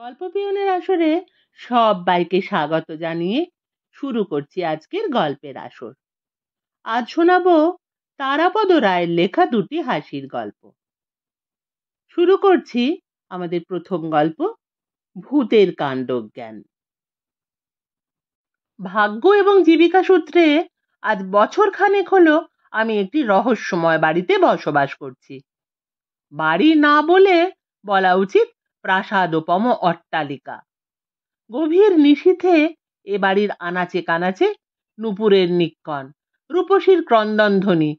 গল্প পিয়নের আসরে সবাইকে স্বাগত জানিয়ে শুরু করছি আজকের গল্পের আসর। আজ শোনাবো তারাপদ রায়ের লেখা দুটি হাসির গল্প। শুরু করছি আমাদের প্রথম গল্প, ভূতের কাণ্ডজ্ঞান। ভাগ্য এবং জীবিকা সূত্রে আজ বছর খানেক হলো আমি একটি রহস্যময় বাড়িতে বসবাস করছি। বাড়ি না বলে বলা উচিত প্রাসাদোপম অট্টালিকা। গভীর নিশীথে এ বাড়ির আনাচে কানাচে নুপুরের নিক্কণ, রূপসীর ক্রন্দনধ্বনি,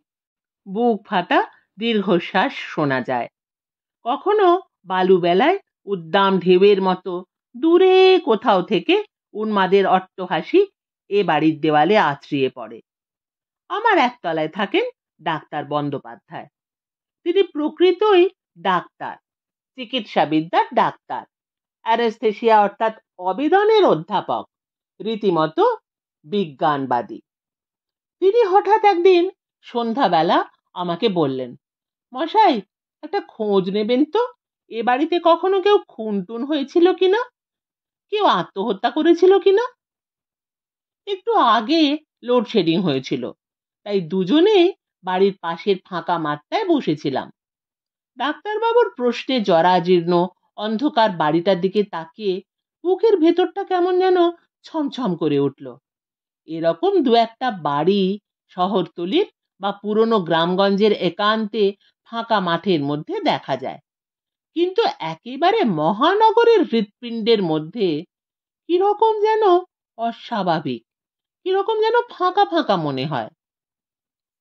বুক ফাটা দীর্ঘশ্বাস শোনা যায়। কখনো বালুবেলায় উদ্দাম ঢেউয়ের মতো দূরে কোথাও থেকে উন্মাদের অট্টহাসি এ বাড়ির দেওয়ালে আছড়িয়ে পড়ে। আমার একতলায় থাকেন ডাক্তার বন্দ্যোপাধ্যায়। তিনি প্রকৃতই ডাক্তার, চিকিৎসাবিদ্যার ডাক্তার, অ্যানেস্থেসিয়া অর্থাৎ অবেদনের অধ্যাপক, রীতিমতো বিজ্ঞানবাদী। তিনি হঠাৎ একদিন সন্ধ্যাবেলা আমাকে বললেন, মশাই, একটা খোঁজ নেবেন তো, এ বাড়িতে কখনো কেউ খুনটুন হয়েছিল কিনা, কেউ আত্মহত্যা করেছিল কিনা। একটু আগে লোডশেডিং হয়েছিল, তাই দুজনেই বাড়ির পাশের ফাঁকা মাঠটায় বসেছিলাম। ডাক্তারবাবুর প্রশ্নে জরাজীর্ণ অন্ধকার বাড়িটার দিকে তাকিয়ে বুকের ভেতরটা কেমন যেন ছমছম করে উঠল। এরকম দু একটা বাড়ি শহরতলির বা পুরনো গ্রামগঞ্জের একান্তে ফাঁকা মাঠের মধ্যে দেখা যায়, কিন্তু একেবারে মহানগরের হৃৎপিণ্ডের মধ্যে কিরকম যেন অস্বাভাবিক, কিরকম যেন ফাঁকা ফাঁকা মনে হয়।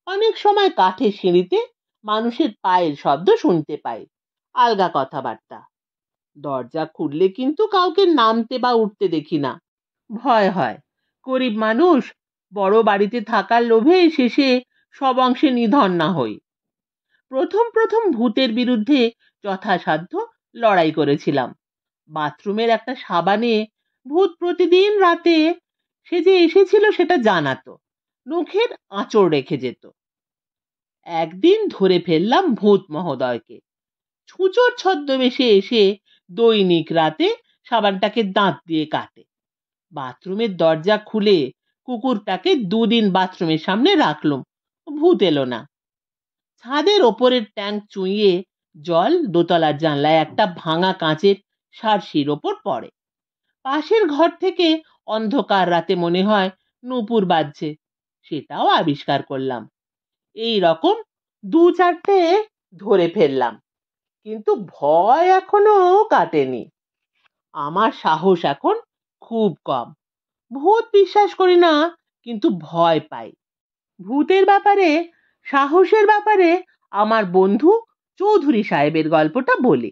অনেক সময় কাঠের সিঁড়িতে মানুষের পায়ের শব্দ শুনতে পাই, আলগা কথাবার্তা। দরজা খুললে কিন্তু কাউকে নামতে বা উঠতে দেখি না। ভয় হয়, গরিব মানুষ, বড় বাড়িতে থাকার লোভে শেষে সব অংশে নিধন না হই। প্রথম প্রথম ভূতের বিরুদ্ধে যথাসাধ্য লড়াই করেছিলাম। বাথরুমের একটা সাবানে ভূত প্রতিদিন রাতে সে যে এসেছিল সেটা জানাতো, নখের আঁচড় রেখে যেত। একদিন ধরে ফেললাম ভূত মহোদয়কে। ছুঁচোর ছদ্মবেশে এসে দৈনিক রাতে সাবানটাকে দাঁত দিয়ে কাটে। বাথরুমের দরজা খুলে কুকুরটাকে দুদিন বাথরুমের সামনে রাখলাম, ভূত এলো না। ছাদের ওপরের ট্যাঙ্ক চুইয়ে জল দোতলার জানলায় একটা ভাঙা কাঁচের সার্সির ওপর পড়ে। পাশের ঘর থেকে অন্ধকার রাতে মনে হয় নূপুর বাজছে, সেটাও আবিষ্কার করলাম। এই রকম দু চারটে ধরে ফেললাম, কিন্তু ভয় এখনো কাটেনি। আমার সাহস এখন খুব কম। ভূত বিশ্বাস করি না, কিন্তু ভয় পাই। ভূতের ব্যাপারে, সাহসের ব্যাপারে আমার বন্ধু চৌধুরী সাহেবের গল্পটা বলি।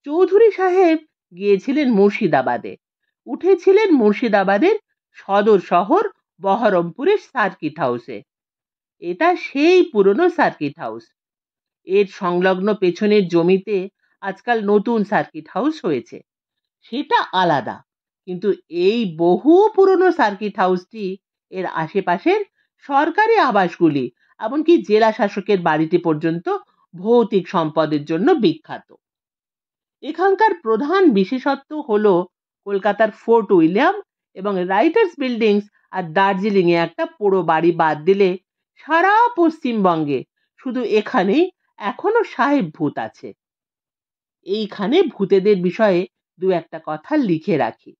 চৌধুরী সাহেব গিয়েছিলেন মুর্শিদাবাদে, উঠেছিলেন মুর্শিদাবাদের সদর শহর বহরমপুরের সার্কিট হাউসে। এটা সেই পুরনো সার্কিট হাউস। এর সংলগ্ন পেছনের জমিতে আজকাল নতুন সার্কিট হাউস হয়েছে, সেটা আলাদা। কিন্তু এই বহু পুরনো সার্কিট হাউসটি এর আশেপাশের সরকারি আবাসগুলি, এমনকি জেলা শাসকের বাড়িটি পর্যন্ত ভৌতিক সম্পদের জন্য বিখ্যাত। এখানকার প্রধান বিশেষত্ব হলো কলকাতার ফোর্ট উইলিয়াম এবং রাইটার্স বিল্ডিংস আর দার্জিলিং এ একটা পোড়ো বাড়ি বাদ দিলে সারা পশ্চিমবঙ্গে শুধু এখানেই এখনো সাহেব ভূত আছে। এইখানে ভূতেদের বিষয়ে দু একটা কথা লিখে রাখি।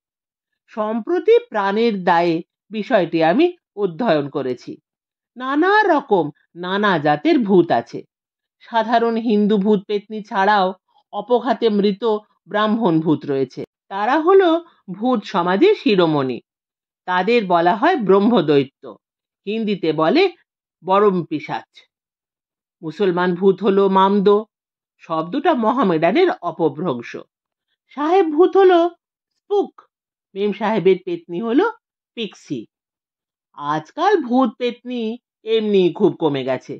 সম্প্রতি প্রাণের দায়ে বিষয়টি আমি অধ্যয়ন করেছি। নানা রকম নানা জাতের ভূত আছে। সাধারণ হিন্দু ভূত পেতনি ছাড়াও অপঘাতে মৃত ব্রাহ্মণ ভূত রয়েছে। তারা হলো ভূত সমাজের শিরোমণি। তাদের বলা হয় ব্রহ্মদৈত্য, হিন্দিতে বলে বরম পিশাচ। মুসলমান ভূত হলো মামদো, শব্দটা মহামেডানের অপভ্রংশ। সাহেব ভূত হলো স্পুক, মেম সাহেবের পেতনি হলো পিক্সি। আজকাল ভূত পেতনি এমনি খুব কমে গেছে,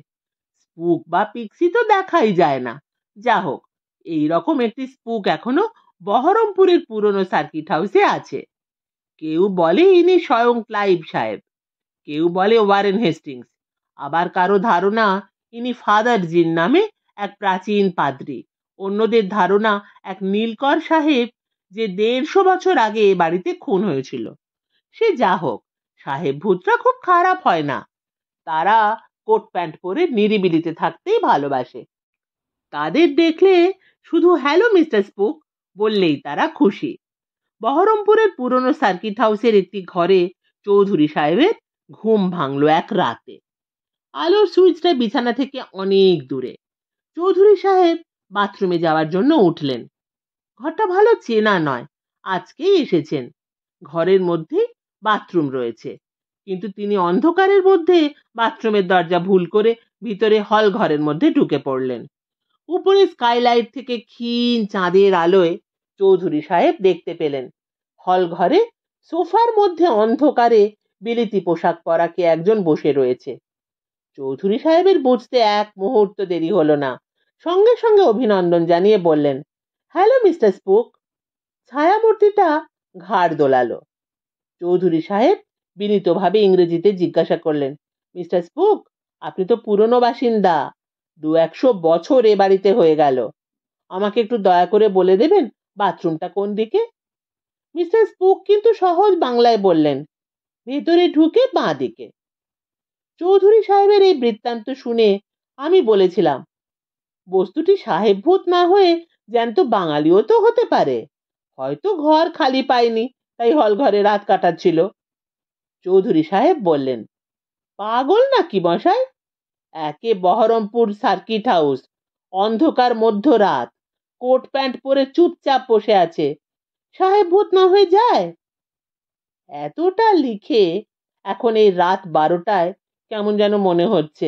স্পুক বা পিক্সি তো দেখাই যায় না। যা হোক, এইরকম একটি স্পুক এখনো বহরমপুরের পুরনো সার্কিট হাউসে আছে। কেউ বলে ইনি স্বয়ং ক্লাইভ সাহেব, কেউ বলে ওয়ারেন হেস্টিংস, আবার কারো ধারণা ইনি ফাদার জিন নামে এক প্রাচীন পাদ্রী, অন্যদের ধারণা এক নীলকর সাহেব যে 150 বছর আগে এ বাড়িতে খুন হয়েছিল। সে যা হোক, সাহেব ভূতরা খুব খারাপ হয় না। তারা কোট প্যান্ট পরে নিরিবিলিতে থাকতেই ভালোবাসে। তাদের দেখলে শুধু হ্যালো মিস্টার স্পুক বললেই তারা খুশি। বহরমপুরের পুরনো সার্কিট হাউসের একটি ঘরে চৌধুরী সাহেবের ঘুম ভাঙল এক রাতে। আলোর সুইচটা বিছানা থেকে অনেক দূরে। চৌধুরী সাহেব বাথরুমে যাওয়ার জন্য উঠলেন। ঘরটা ভালো চেনা নয়, আজকেই এসেছেন। ঘরের মধ্যে বাথরুম রয়েছে, কিন্তু তিনি অন্ধকারের মধ্যে বাথরুমের দরজা ভুল করে ভিতরে হল ঘরের মধ্যে ঢুকে পড়লেন। উপরে স্কাইলাইট থেকে ক্ষীণ চাঁদের আলোয় চৌধুরী সাহেব দেখতে পেলেন হল ঘরে সোফার মধ্যে অন্ধকারে বিলিতি পোশাক পরা কে একজন বসে রয়েছে। চৌধুরী সাহেবের বুঝতে এক মুহূর্ত দেরি হলো না। সঙ্গে সঙ্গে অভিনন্দন জানিয়ে বললেন, হ্যালো মিস্টার স্পুক। ছায়ামূর্তিটা ঘাড় দোলালো। চৌধুরী সাহেব বিনীতভাবে ইংরেজিতে জিজ্ঞাসা করলেন, মিস্টার স্পুক, আপনি তো পুরনো বাসিন্দা, 200 বছর এ বাড়িতে হয়ে গেল। আমাকে একটু দয়া করে বলে দেবেন বাথরুমটা কোন দিকে? মিস্টার স্পুক কিন্তু সহজ বাংলায় বললেন, ভেতরে ঢুকে বাঁ দিকে। চৌধুরী সাহেবের এই বৃত্তান্ত শুনে আমি বলেছিলাম, বস্তুটি সাহেব ভূত না হয়ে জ্যান্ত বাঙালিও তো হতে পারে। হয়তো ঘর খালি পায়নি, তাই হল ঘরে রাত কাটাচ্ছিল। চৌধুরী সাহেব বললেন, পাগল নাকি মশাই? একে বহরমপুর সার্কিট হাউস, অন্ধকার মধ্যরাত, কোট প্যান্ট পরে চুপচাপ বসে আছে, সাহেব ভূত না হয়ে যায়? এতটা লিখে এখন এই রাত 12টায় কেমন যেন মনে হচ্ছে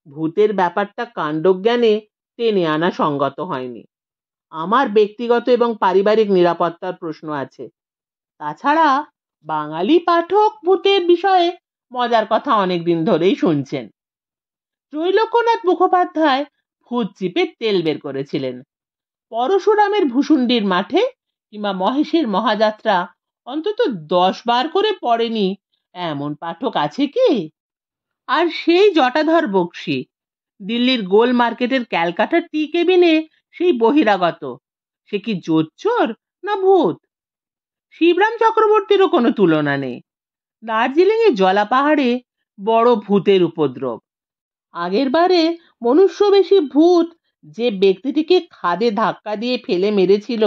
ভূতের ব্যাপারটা কাণ্ডজ্ঞানে টেনে আনা সঙ্গত হয়নি। আমার ব্যক্তিগত এবং পারিবারিক নিরাপত্তার প্রশ্ন আছে। তাছাড়া বাঙালি পাঠক ভূতের বিষয়ে মজার কথা অনেকদিন ধরেই শুনছেন। ত্রৈলোক্যনাথ মুখোপাধ্যায় ভূত চিপে তেল বের করেছিলেন। পরশুরামের ভূষুণ্ডির মাঠে কিংবা মহেশের মহাযাত্রা অন্তত 10 বার করে পড়েনি এমন পাঠক আছে কি? আর সেই জটাধর বক্সী দিল্লির গোল মার্কেটের ক্যালকাটা টি কেবিনে সেই বহিরাগত, সে কি জোচ্চোর না ভূত? শিবরাম চক্রবর্তীরও কোনো তুলনা নেই। দার্জিলিং এ জলা পাহাড়ে বড় ভূতের উপদ্রব। আগের বারে মনুষ্যবেশী ভূত যে ব্যক্তিটিকে খাদে ধাক্কা দিয়ে ফেলে মেরেছিল,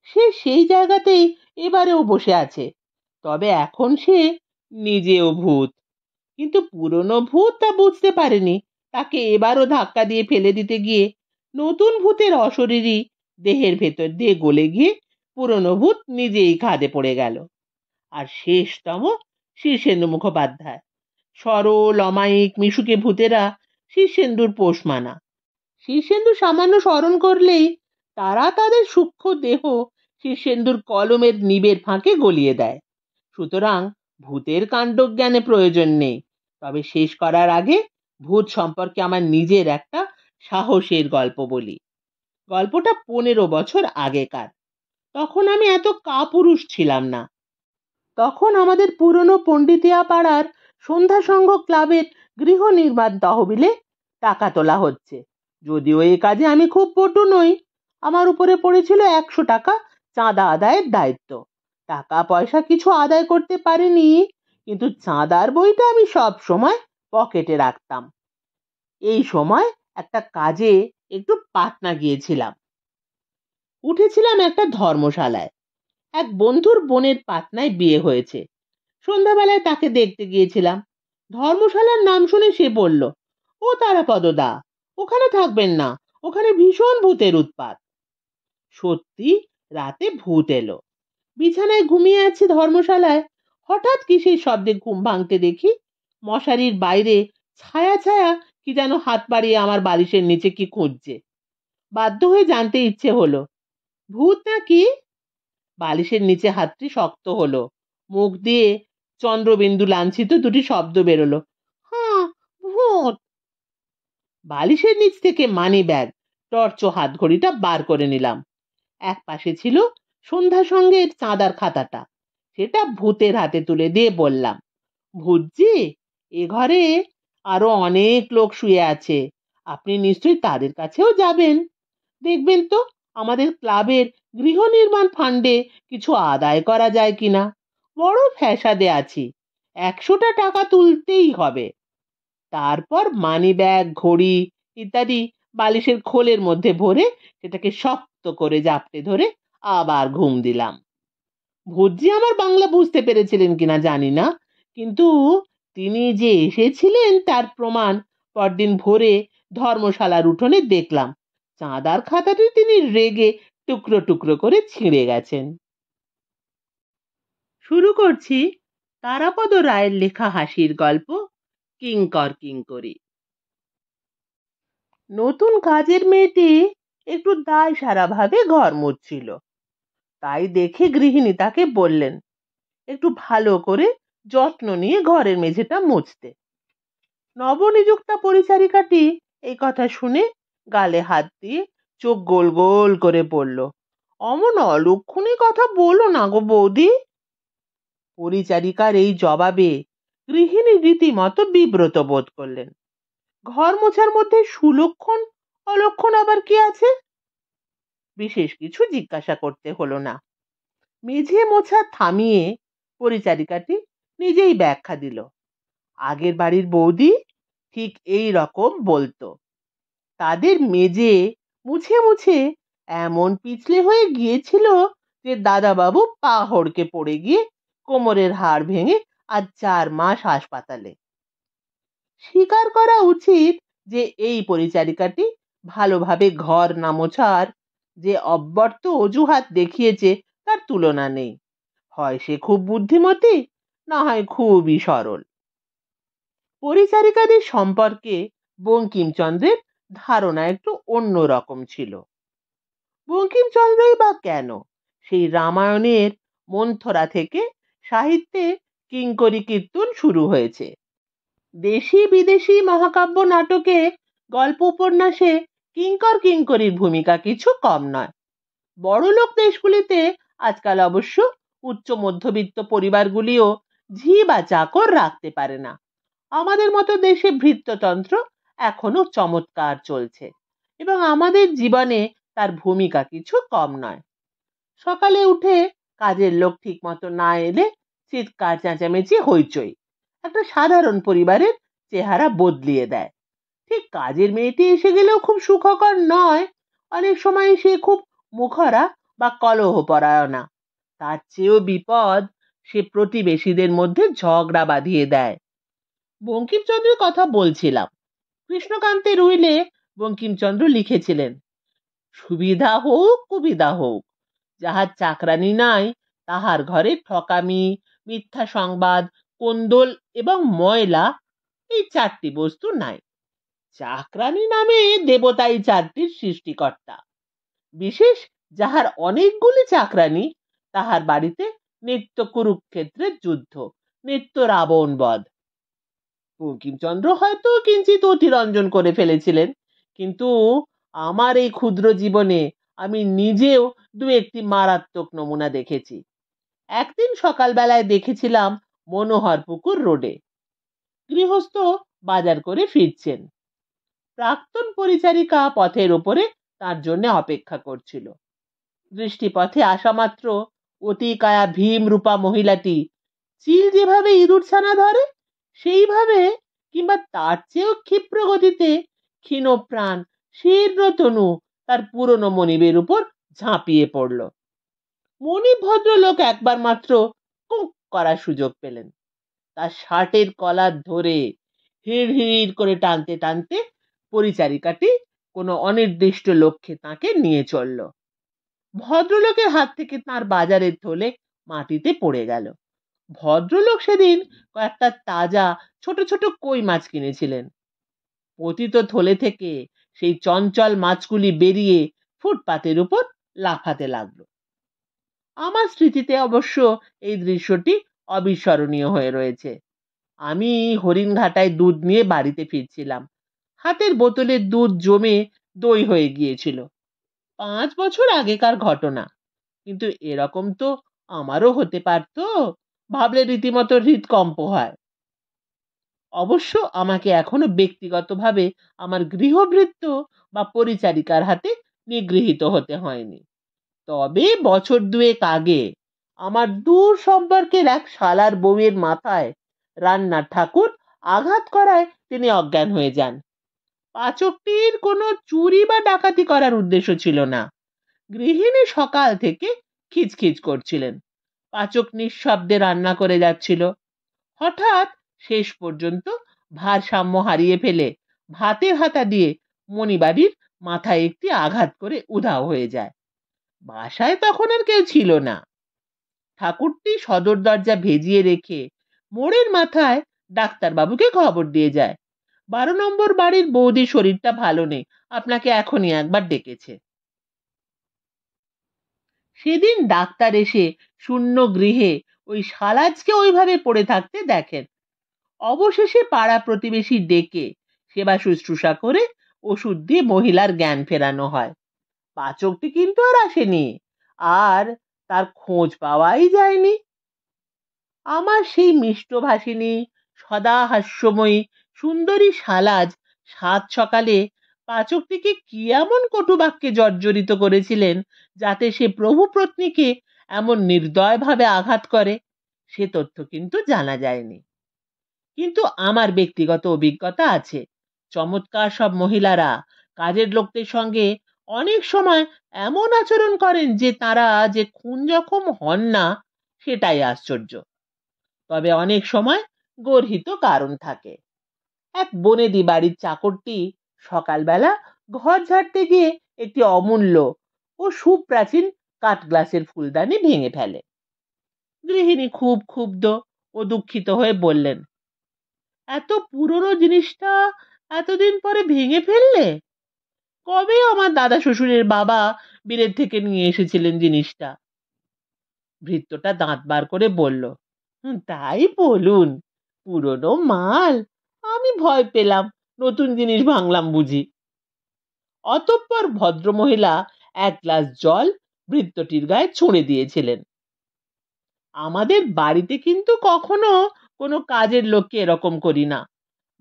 সে সেই জায়গাতেই এবারেও বসে আছে। তবে এখন সে নিজেও ভূত, কিন্তু পুরনো ভূত তা বুঝতে পারেনি তাকে এবারও ধাক্কা দিয়ে ফেলে দিতে গিয়ে নতুন ভূতের অশরীরী দেহের ভেতর দিয়ে গলে গিয়ে পুরনো ভূত নিজেই খাদে পড়ে গেল। আর শেষতম শীর্ষেন্দু মুখোপাধ্যায়। সরল অমায়িক মিশুকে ভূতেরা শীর্ষেন্দুর পোষ মানা। শীর্ষেন্দু সামান্য স্মরণ করলেই তারা তাদের সূক্ষ্ম দেহ শীর্ষেন্দুর কলমের নিবের ফাঁকে গলিয়ে দেয়। সুতরাং ভূতের কাণ্ডজ্ঞানে প্রয়োজন নেই। তবে শেষ করার আগে ভূত সম্পর্কে আমার নিজের একটা সাহসের গল্প বলি। গল্পটা 15 বছর আগেকার। তখন আমি এত কাপুরুষ ছিলাম না। তখন আমাদের পুরনো পণ্ডিতিয়া পাড়ার সন্ধ্যা সংঘ ক্লাবের গৃহ নির্মাণ তহবিলে টাকা তোলা হচ্ছে। যদিও এই কাজে আমি খুব পটু নই, আমার উপরে পড়েছিল 100 টাকা চাঁদা আদায়ের দায়িত্ব। টাকা পয়সা কিছু আদায় করতে পারিনি, কিন্তু চাঁদার বইটা আমি সব সময় পকেটে রাখতাম। এই সময় একটা কাজে একটু পাটনা গিয়েছিলাম। উঠেছিলাম একটা ধর্মশালায়। এক বন্ধুর বোনের পাটনায় বিয়ে হয়েছে। সন্ধ্যাবেলায় তাকে দেখতে গিয়েছিলাম। ধর্মশালার নাম শুনে সে বলল, ও তারাপদদা, ওখানে থাকবেন না, ওখানে ভীষণ ভূতের উৎপাত। সত্যি রাতে ভূত এলো। বিছানায় ঘুমিয়ে আছি ধর্মশালায়, হঠাৎ কিসের শব্দে ঘুম ভাঙতে দেখি মশারির বাইরে ছায়া ছায়া কি যেন হাত বাড়িয়ে আমার বালিশের নিচে কি খুঁজছে। বাধ্য হয়ে জানতে ইচ্ছে হলো, ভূত নাকি? বালিশের নিচে হাতটি শক্ত হলো, মুখ দিয়ে চন্দ্রবিন্দু লাঞ্ছিত দুটি শব্দ বেরোলো, হ্যাঁ ভূত। বালিশের নিচ থেকে মানি ব্যাগ, টর্চ ও হাত ঘড়িটা বার করে নিলাম। এক পাশে ছিল সন্ধ্যা সঙ্গের চাঁদার খাতাটা, সেটা ভূতের হাতে তুলে দিয়ে বললাম, ভূতজি, এ ঘরে আরো অনেক লোক শুয়ে আছে, আপনি নিশ্চয়ই তাদের কাছেও যাবেন। দেখবেন তো আমাদের ক্লাবের গৃহ নির্মাণ ফান্ডে কিছু আদায় করা যায় কিনা। বড় ফ্যাসাদে আছি, 100টা টাকা তুলতেই হবে। তারপর মানি ব্যাগ, ঘড়ি ইত্যাদি বালিশের খোলের মধ্যে ভরে সেটাকে শক্ত করে জাপটে ধরে আবার ঘুম দিলাম। ভূতজি আমার বাংলা বুঝতে পেরেছিলেন কিনা জানি না, কিন্তু তিনি যে এসেছিলেন তার প্রমাণ পরদিন ভোরে ধর্মশালার উঠোনে দেখলাম। চাঁদার খাতাটি তিনি রেগে টুকরো টুকরো করে ছিঁড়ে গেছেন। শুরু করছি তারাপদ রায়ের লেখা হাসির গল্প কিঙ্কর কিঙ্করী। নতুন কাজের মেয়েটি একটু দায় সারা ভাবে ঘর মুছছিল। তাই দেখে গৃহিণী তাকে বললেন একটু ভালো করে যত্ন নিয়ে ঘরের মেঝেটা মুছতে। নবনিযুক্তা পরিচারিকাটি এই কথা শুনে গালে হাত দিয়ে চোখ গোল গোল করে পড়ল। অমন অলক্ষণী কথা বলো না গো বৌদি। পরিচারিকার এই জবাবে গৃহিণী রীতিমতো বিব্রত বোধ করলেন। ঘর মোছার মধ্যে সুলক্ষণ অলক্ষণ আবার কি আছে? বিশেষ কিছু জিজ্ঞাসা করতে হলো না। মেঝে মোছা থামিয়ে পরিচারিকাটি নিজেই ব্যাখ্যা দিল। আগের বাড়ির বৌদি ঠিক এই রকম বলতো। তাদের মেঝে মুছে মুছে এমন পিছলে হয়ে গিয়েছিল যে দাদাবাবু পা হড়কে পড়ে গিয়ে কোমরের হাড় ভেঙে আজ 4 মাস হাসপাতালে। স্বীকার করা উচিত যে এই পরিচারিকাটি ভালোভাবে ঘর না মোছার যে অব্যর্থ অজুহাত দেখিয়েছে তার তুলনা নেই। হয় সে খুব বুদ্ধিমতী, না হয় খুবই সরল। পরিচারিকাদের সম্পর্কে বঙ্কিমচন্দ্রের ধারণা একটু অন্য রকম ছিল। বঙ্কিমচন্দ্রই বা কেন, সেই রামায়ণের মন্থরা থেকে সাহিত্যে কিঙ্করী কীর্তন শুরু হয়েছে। দেশি বিদেশি মহাকাব্য নাটকে, গল্প উপন্যাসে কিঙ্কর কিঙ্করীর ভূমিকা কিছু কম নয়। বড়লোক দেশগুলিতে আজকাল অবশ্য উচ্চ মধ্যবিত্ত পরিবারগুলিও ঝি বা চাকর রাখতে পারে না। আমাদের মতো দেশে ভৃত্যতন্ত্র এখনো চমৎকার চলছে এবং আমাদের জীবনে তার ভূমিকা কিছু কম নয়। সকালে উঠে কাজের লোক ঠিক মতো না এলে চিৎকার চেঁচামেচি হইচই একটা সাধারণ পরিবারের চেহারা বদলিয়ে দেয়। ঠিক কাজের মেয়েটি এসে গেলেও খুব সুখকর নয়। অনেক সময় সে খুব মুখরা বা কলহপরায়ণা। তার চেয়েও বিপদ, সে প্রতিবেশীদের মধ্যে ঝগড়া বাঁধিয়ে দেয়। বঙ্কিমচন্দ্রের কথা বলছিলাম। কৃষ্ণকান্তের উইলে বঙ্কিমচন্দ্র লিখেছিলেন, সুবিধা হোক কুবিধা হোক, যাহার চাকরানি নাই তাহার ঘরে ঠকামি, মিথ্যা সংবাদ, কোন্দল এবং ময়লা এই 4টি বস্তু নাই। চাকরানি নামে দেবতাই 4টির সৃষ্টিকর্তা। বিশেষ যাহার অনেকগুলি চাকরানি, তাহার বাড়িতে নিত্য কুরুক্ষেত্রের যুদ্ধ, নিত্য রাবণ বধ। বঙ্কিমচন্দ্র হয়তো কিঞ্চিত অতিরঞ্জন করে ফেলেছিলেন, কিন্তু আমার এই ক্ষুদ্র জীবনে আমি নিজেও 2-1টি মারাত্মক নমুনা দেখেছি। একদিন সকালবেলায় দেখেছিলাম মনোহরপুকুর রোডে গৃহস্থ বাজার করে ফিরছেন। প্রাক্তন পরিচারিকা পথের ওপরে তার জন্য অপেক্ষা করছিল। দৃষ্টিপথে আসা মাত্র অতিকায়া ভীম রূপা মহিলাটি চিল যেভাবে ইঁদুর ছানা ধরে সেইভাবে কিংবা তার চেয়েও ক্ষিপ্র গতিতে ক্ষীণ প্রাণ শীর্ণ তনু তার পুরনো মনিবের উপর ঝাঁপিয়ে পড়ল। মনিব ভদ্রলোক একবার মাত্র কুঁক করার সুযোগ পেলেন। তার শার্টের কলার ধরে হিড় হিড় করে টানতে টানতে পরিচারিকাটি কোনো অনির্দিষ্ট লক্ষ্যে তাকে নিয়ে চলল। ভদ্রলোকের হাত থেকে তার বাজারের থলে মাটিতে পড়ে গেল। ভদ্রলোক সেদিন কয়েকটা তাজা ছোট ছোট কই মাছ কিনেছিলেন। পতিত থলে থেকে সেই চঞ্চল মাছগুলি বেরিয়ে ফুটপাতের উপর লাফাতে লাগলো। আমার স্মৃতিতে অবশ্য এই দৃশ্যটি অবিস্মরণীয় হয়ে রয়েছে। আমি হরিণঘাটায় দুধ নিয়ে বাড়িতে ফিরছিলাম। হাতের বোতলে দুধ জমে দই হয়ে গিয়েছিল। 5 বছর আগেকার ঘটনা, কিন্তু এরকম তো আমারও হতে পারত। ভাবলে রীতিমতো হৃদকম্প হয়। অবশ্য আমাকে এখনো ব্যক্তিগতভাবে আমার গৃহভৃত্য বা পরিচারিকার হাতে নিগৃহীত হতে হয়নি। তবে বছর দুয়েক আগে আমার দূর সম্পর্কের এক শালার বউয়ের মাথায় রান্নার ঠাকুর আঘাত করায় তিনি অজ্ঞান হয়ে যান। পাচকটির কোনো চুরি বা ডাকাতি করার উদ্দেশ্য ছিল না। গৃহিণী সকাল থেকে খিচখিচ করছিলেন, পাচক নিঃশব্দে রান্না করে যাচ্ছিল। হঠাৎ শেষ পর্যন্ত ভারসাম্য হারিয়ে ফেলে ভাতের হাতা দিয়ে মণিবাড়ির মাথায় একটি আঘাত করে উধাও হয়ে যায়। বাসায় তখন আর কেউ ছিল না। ঠাকুরটি সদর দরজা ভেজিয়ে রেখে মোড়ের মাথায় ডাক্তারবাবুকে খবর দিয়ে যায়, 12 নম্বর বাড়ির বৌদির শরীরটা ভালো নেই, আপনাকে এখনই একবার ডেকেছে। সেদিন ডাক্তার এসে শূন্য গৃহে ওই শালাজকে ওইভাবে পড়ে থাকতে দেখেন। অবশেষে পাড়া প্রতিবেশী ডেকে সেবা শুশ্রূষা করে ওষুধ দিয়ে মহিলার জ্ঞান ফেরানো হয়। পাচকটি কিন্তু আর আসেনি, আর তার খোঁজ পাওয়াই যায়নি। আমার সেই মিষ্টভাষিনী, সদা হাস্যময়ী সুন্দরী শালাজ সাত সকালে পাচকটিকে কি এমন কটুবাক্যে জর্জরিত করেছিলেন যাতে সে প্রভু পত্নীকে এমন নির্দয়ভাবে আঘাত করে, সে তথ্য কিন্তু জানা যায়নি। কিন্তু আমার ব্যক্তিগত অভিজ্ঞতা আছে। চমৎকার সব মহিলারা কাজের লোকদের সঙ্গে অনেক সময় এমন আচরণ করেন যে তারা যে খুন জখম হন না সেটাই আশ্চর্য। তবে অনেক সময় গর্হিত কারণ থাকে। এক বনেদি বাড়ির চাকরটি সকালবেলা ঘর ঝাড়তে গিয়ে একটি অমূল্য ও সুপ্রাচীন কাঠ গ্লাসের ফুলদানি ভেঙে ফেলে। গৃহিণী খুব ক্ষুব্ধ ও দুঃখিত হয়ে বললেন, এত পুরনো জিনিসটা এতদিন পরে ভেঙে ফেললে? কবে আমার দাদা শ্বশুরের বাবা বিলেত থেকে নিয়ে এসেছিলেন জিনিসটা? ভৃত্যটা দাঁত বার করে বলল, তাই বলুন, পুরনো মাল, আমি ভয় পেলাম নতুন জিনিস ভাঙলাম বুঝি। অতঃপর ভদ্রমহিলা এক গ্লাস জল ভৃত্যটির গায়ে ছুঁড়ে দিয়েছিলেন। আমাদের বাড়িতে কিন্তু কখনো কোনো কাজের লোককে এরকম করি না।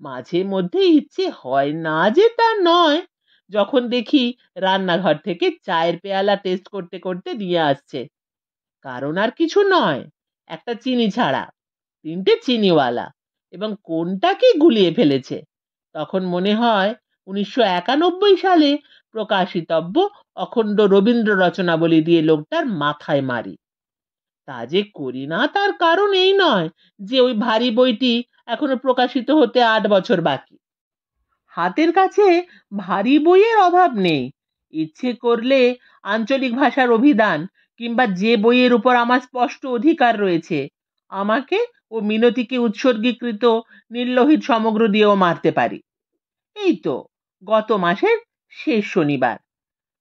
মাঝে মধ্যে ইচ্ছে হয় না যে তা নয়, যখন দেখি রান্নাঘর থেকে চায়ের পেয়ালা টেস্ট করতে করতে নিয়ে আসছে, কারণ আর কিছু নয়, একটা চিনি ছাড়া, 3টে চিনিওয়ালা, এবং কোনটা কি গুলিয়ে ফেলেছে। তখন মনে হয় 1991 সালে প্রকাশিতব্য অখণ্ড রবীন্দ্র রচনাবলী দিয়ে লোকটার মাথায় মারি। তা যে করি না তার কারণ এই নয় যে ওই ভারী বইটি এখনো প্রকাশিত হতে 8 বছর বাকি। হাতের কাছে ভারী বইয়ের অভাব নেই। ইচ্ছে করলে আঞ্চলিক ভাষার অভিধান কিংবা যে বইয়ের উপর আমার স্পষ্ট অধিকার রয়েছে, আমাকে ও মিনতিকে উৎসর্গীকৃত নির্লোহিত সমগ্র দিয়েও মারতে পারি। এই তো গত মাসের শেষ শনিবার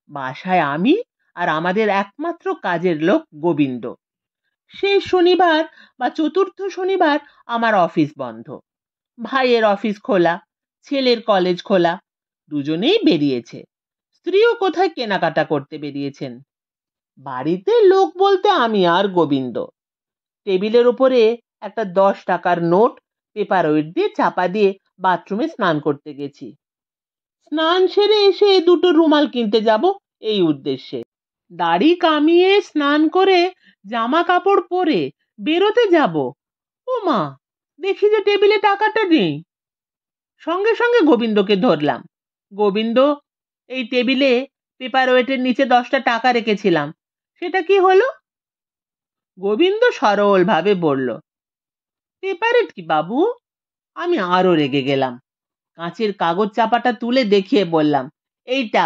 বাসায় আমি আর আমাদের একমাত্র কাজের লোক গোবিন্দ। শেষ শনিবার বা চতুর্থ শনিবার আমার অফিস বন্ধ, ভাইয়ের অফিস খোলা, ছেলের কলেজ খোলা, দুজনেই বেরিয়েছে। স্ত্রীও কোথায় কেনাকাটা করতে বেরিয়েছেন। বাড়িতে লোক বলতে আমি আর গোবিন্দ। টেবিলের উপরে একটা 10 টাকার নোট পেপার ওয়েট দিয়ে চাপা দিয়ে বাথরুমে স্নান করতে গেছি। স্নান সেরে এসে 2টো রুমাল কিনতে যাব এই উদ্দেশ্যে। দাড়ি কামিয়ে স্নান করে জামা কাপড় পরে বেরোতে যাব, ও মা, দেখি যে টেবিলে টাকাটা নেই। সঙ্গে সঙ্গে গোবিন্দকে ধরলাম। গোবিন্দ, এই টেবিলে পেপার ওয়েটের নিচে 10টা টাকা রেখেছিলাম, সেটা কি হলো? গোবিন্দ সরল ভাবে বলল, পেপারেট কি বাবু? আমি আরো রেগে গেলাম। কাঁচের কাগজ চাপাটা তুলে দেখিয়ে বললাম, এইটা,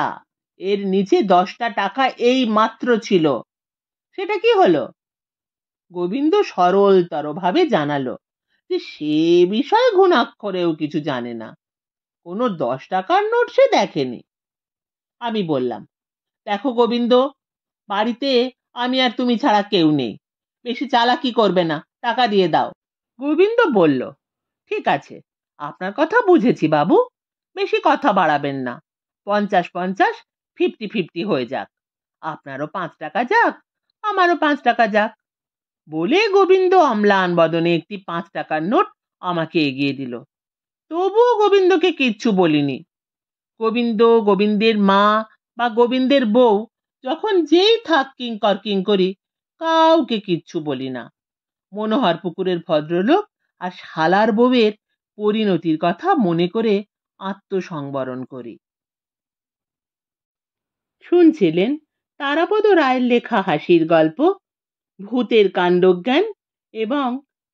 এর নিচে 10টা টাকা এই মাত্র ছিল। সেটা কি হলো? গোবিন্দ সরলতর ভাবে জানালো যে সে বিষয়ে ঘুণাক্ষরেও কিছু জানে না, কোনো 10 টাকার নোট সে দেখেনি। আমি বললাম, দেখো গোবিন্দ, বাড়িতে আমি আর তুমি ছাড়া কেউ নেই, বেশি চালাকি করবে না, টাকা দিয়ে দাও। গোবিন্দ বলল, ঠিক আছে, আপনার কথা বুঝেছি বাবু, বেশি কথা বাড়াবেন না, 50-50, 50-50 হয়ে যাক, আপনারও 5 টাকা যাক, আমারও 5 টাকা যাক। বলে গোবিন্দ অম্লান বদনে একটি 5 টাকার নোট আমাকে এগিয়ে দিল। তবুও গোবিন্দকে কিচ্ছু বলিনি। গোবিন্দ, গোবিন্দের মা বা গোবিন্দের বউ যখন যেই থাক কিঙ্কর কিঙ্করি, কাউকে কিচ্ছু বলি না। মনোহর পুকুরের ভদ্রলোক আর শালার বউয়ের পরিণতির কথা মনে করে আত্মসংবরণ করি। শুনছিলেন তারাপদ রায়ের লেখা হাসির গল্প ভূতের কাণ্ডজ্ঞান এবং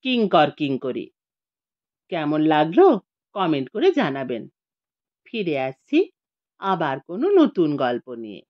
কিঙ্কর কিঙ্করি। কেমন লাগলো কমেন্ট করে জানাবেন। ফিরে আসছি আবার কোনো নতুন গল্প নিয়ে।